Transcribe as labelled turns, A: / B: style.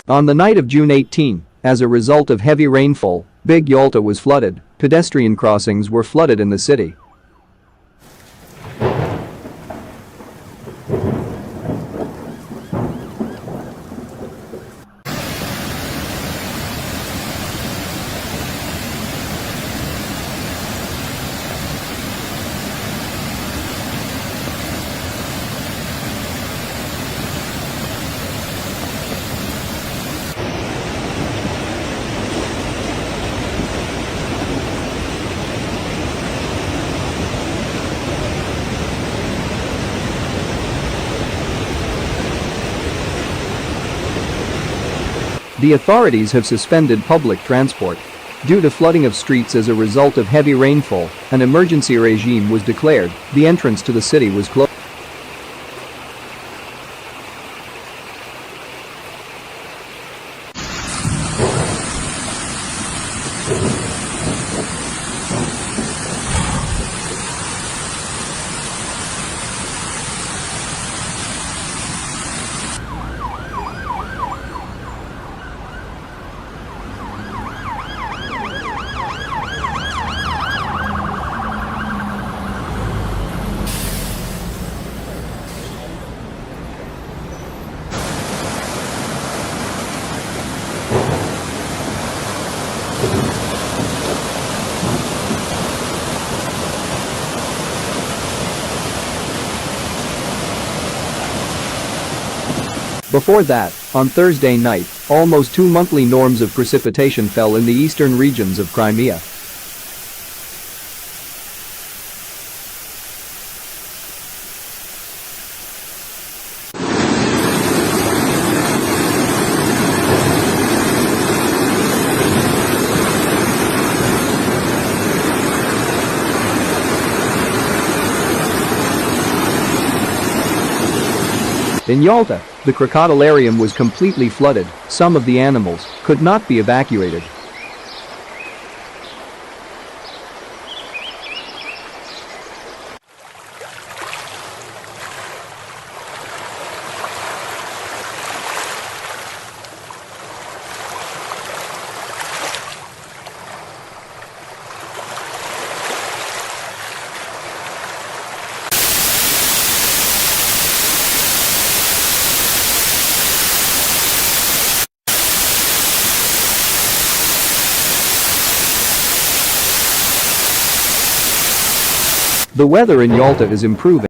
A: On the night of June 18, as a result of heavy rainfall, Big Yalta was flooded, pedestrian crossings were flooded in the city. The authorities have suspended public transport. Due to flooding of streets as a result of heavy rainfall, an emergency regime was declared. The entrance to the city was closed. Before that, on Thursday night, almost 2 monthly norms of precipitation fell in the eastern regions of Crimea. In Yalta, the crocodilarium was completely flooded. Some of the animals could not be evacuated. The weather in Yalta is improving.